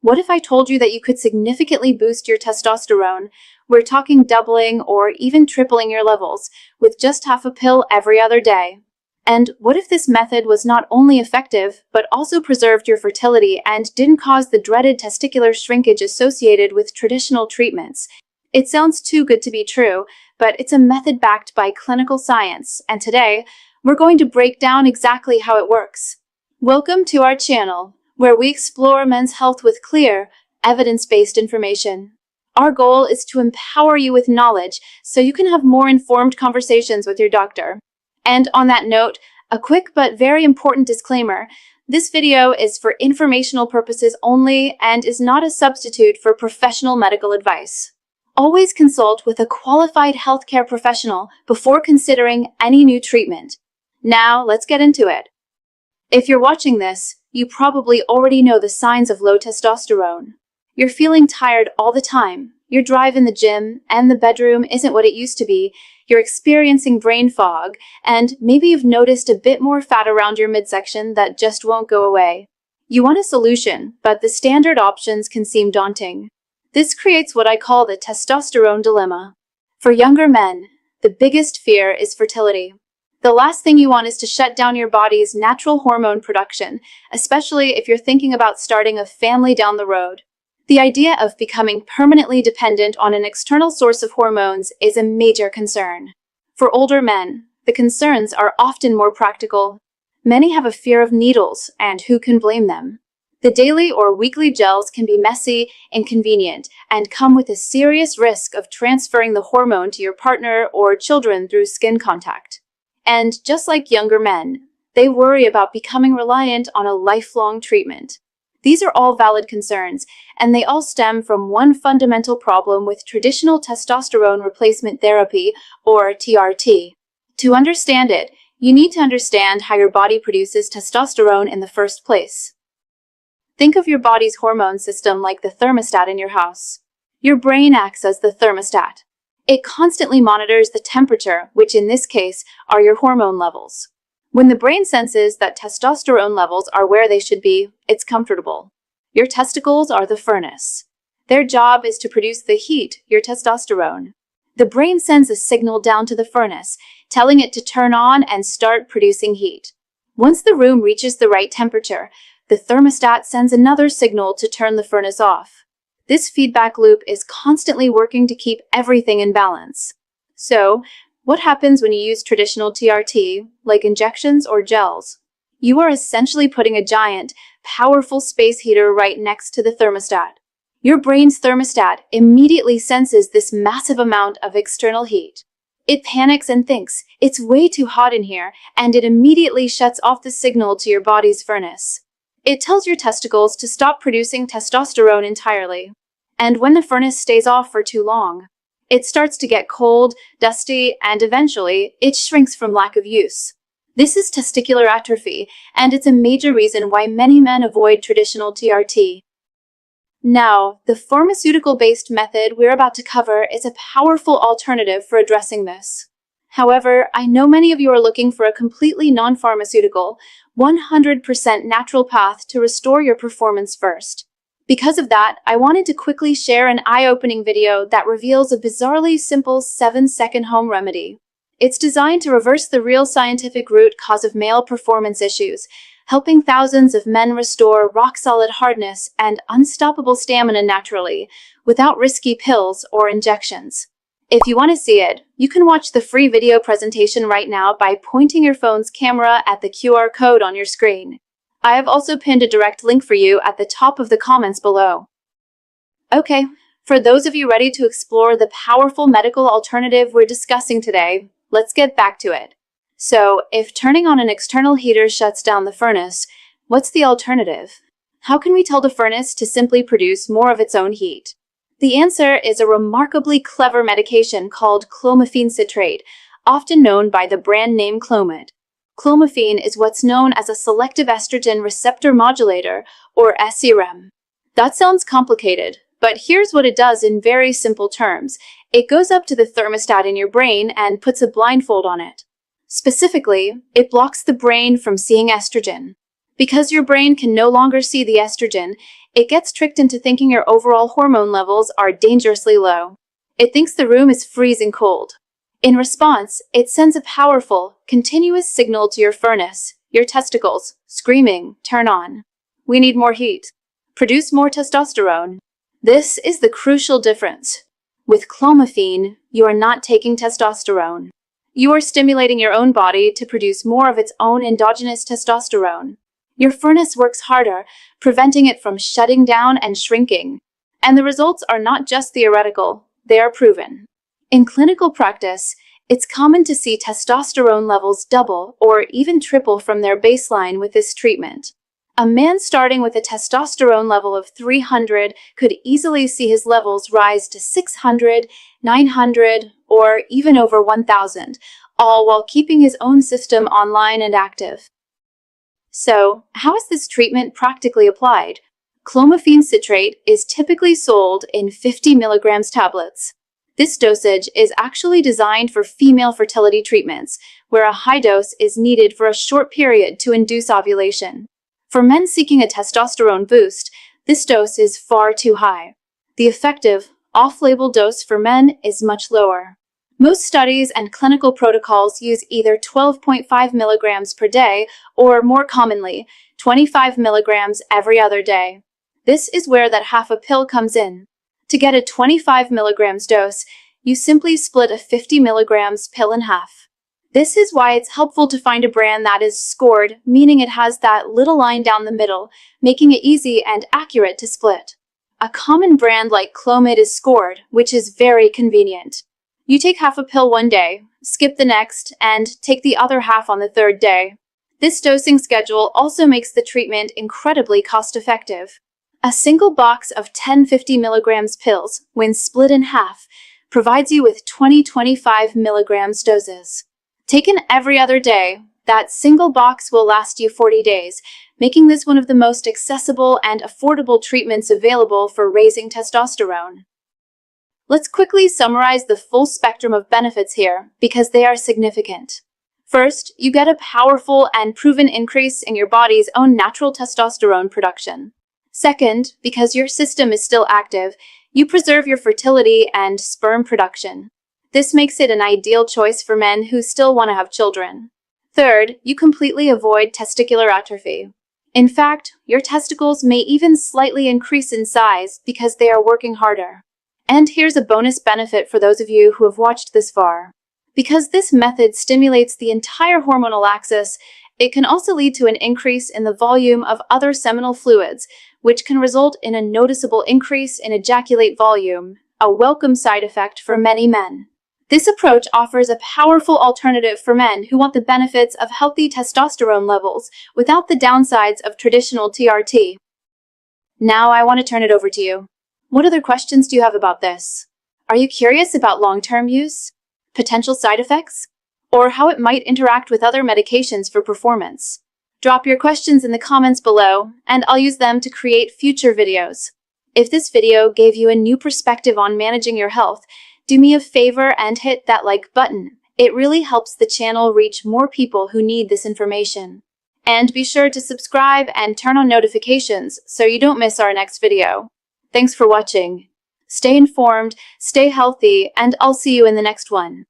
What if I told you that you could significantly boost your testosterone? We're talking doubling or even tripling your levels with just half a pill every other day. And what if this method was not only effective, but also preserved your fertility and didn't cause the dreaded testicular shrinkage associated with traditional treatments? It sounds too good to be true, but it's a method backed by clinical science, and today, we're going to break down exactly how it works. Welcome to our channel, where we explore men's health with clear, evidence-based information. Our goal is to empower you with knowledge so you can have more informed conversations with your doctor. And on that note, a quick but very important disclaimer. This video is for informational purposes only and is not a substitute for professional medical advice. Always consult with a qualified healthcare professional before considering any new treatment. Now, let's get into it. If you're watching this, you probably already know the signs of low testosterone. You're feeling tired all the time. Your drive in the gym and the bedroom isn't what it used to be. You're experiencing brain fog, and maybe you've noticed a bit more fat around your midsection that just won't go away. You want a solution, but the standard options can seem daunting. This creates what I call the testosterone dilemma. For younger men, the biggest fear is fertility. The last thing you want is to shut down your body's natural hormone production, especially if you're thinking about starting a family down the road. The idea of becoming permanently dependent on an external source of hormones is a major concern. For older men, the concerns are often more practical. Many have a fear of needles, and who can blame them? The daily or weekly gels can be messy, inconvenient, and come with a serious risk of transferring the hormone to your partner or children through skin contact. And just like younger men, they worry about becoming reliant on a lifelong treatment. These are all valid concerns, and they all stem from one fundamental problem with traditional testosterone replacement therapy, or TRT. To understand it, you need to understand how your body produces testosterone in the first place. Think of your body's hormone system like the thermostat in your house. Your brain acts as the thermostat. It constantly monitors the temperature, which in this case are your hormone levels. When the brain senses that testosterone levels are where they should be, it's comfortable. Your testicles are the furnace. Their job is to produce the heat, your testosterone. The brain sends a signal down to the furnace, telling it to turn on and start producing heat. Once the room reaches the right temperature, the thermostat sends another signal to turn the furnace off. This feedback loop is constantly working to keep everything in balance. So, what happens when you use traditional TRT, like injections or gels? You are essentially putting a giant, powerful space heater right next to the thermostat. Your brain's thermostat immediately senses this massive amount of external heat. It panics and thinks, it's way too hot in here, and it immediately shuts off the signal to your body's furnace. It tells your testicles to stop producing testosterone entirely. And when the furnace stays off for too long, it starts to get cold, dusty, and eventually, it shrinks from lack of use. This is testicular atrophy, and it's a major reason why many men avoid traditional TRT. Now, the pharmaceutical-based method we're about to cover is a powerful alternative for addressing this. However, I know many of you are looking for a completely non-pharmaceutical, 100% natural path to restore your performance first. Because of that, I wanted to quickly share an eye-opening video that reveals a bizarrely simple 7-second home remedy. It's designed to reverse the real scientific root cause of male performance issues, helping thousands of men restore rock-solid hardness and unstoppable stamina naturally, without risky pills or injections. If you want to see it, you can watch the free video presentation right now by pointing your phone's camera at the QR code on your screen. I have also pinned a direct link for you at the top of the comments below. Okay, for those of you ready to explore the powerful medical alternative we're discussing today, let's get back to it. So, if turning on an external heater shuts down the furnace, what's the alternative? How can we tell the furnace to simply produce more of its own heat? The answer is a remarkably clever medication called clomiphene citrate, often known by the brand name Clomid. Clomiphene is what's known as a selective estrogen receptor modulator, or SERM. That sounds complicated, but here's what it does in very simple terms. It goes up to the thermostat in your brain and puts a blindfold on it. Specifically, it blocks the brain from seeing estrogen. Because your brain can no longer see the estrogen, It gets tricked into thinking your overall hormone levels are dangerously low. It thinks the room is freezing cold. In response, it sends a powerful, continuous signal to your furnace, your testicles, screaming, "Turn on. We need more heat. Produce more testosterone." This is the crucial difference. With clomiphene, you are not taking testosterone. You are stimulating your own body to produce more of its own endogenous testosterone. Your furnace works harder, preventing it from shutting down and shrinking. And the results are not just theoretical, they are proven. In clinical practice, it's common to see testosterone levels double or even triple from their baseline with this treatment. A man starting with a testosterone level of 300 could easily see his levels rise to 600, 900, or even over 1000, all while keeping his own system online and active. So, how is this treatment practically applied? Clomiphene citrate is typically sold in 50 milligrams tablets. This dosage is actually designed for female fertility treatments, where a high dose is needed for a short period to induce ovulation. For men seeking a testosterone boost, this dose is far too high. The effective, off-label dose for men is much lower. Most studies and clinical protocols use either 12.5 milligrams per day or, more commonly, 25 milligrams every other day. This is where that half a pill comes in. To get a 25 milligrams dose, you simply split a 50 milligrams pill in half. This is why it's helpful to find a brand that is scored, meaning it has that little line down the middle, making it easy and accurate to split. A common brand like Clomid is scored, which is very convenient. You take half a pill one day, skip the next, and take the other half on the third day. This dosing schedule also makes the treatment incredibly cost-effective. A single box of 10 50 milligrams pills, when split in half, provides you with 20-25 milligrams doses. Taken every other day, that single box will last you 40 days, making this one of the most accessible and affordable treatments available for raising testosterone. Let's quickly summarize the full spectrum of benefits here, because they are significant. First, you get a powerful and proven increase in your body's own natural testosterone production. Second, because your system is still active, you preserve your fertility and sperm production. This makes it an ideal choice for men who still want to have children. Third, you completely avoid testicular atrophy. In fact, your testicles may even slightly increase in size because they are working harder. And here's a bonus benefit for those of you who have watched this far. Because this method stimulates the entire hormonal axis, it can also lead to an increase in the volume of other seminal fluids, which can result in a noticeable increase in ejaculate volume, a welcome side effect for many men. This approach offers a powerful alternative for men who want the benefits of healthy testosterone levels without the downsides of traditional TRT. Now I want to turn it over to you. What other questions do you have about this? Are you curious about long-term use, potential side effects, or how it might interact with other medications for performance? Drop your questions in the comments below, and I'll use them to create future videos. If this video gave you a new perspective on managing your health, do me a favor and hit that like button. It really helps the channel reach more people who need this information. And be sure to subscribe and turn on notifications so you don't miss our next video. Thanks for watching. Stay informed, stay healthy, and I'll see you in the next one.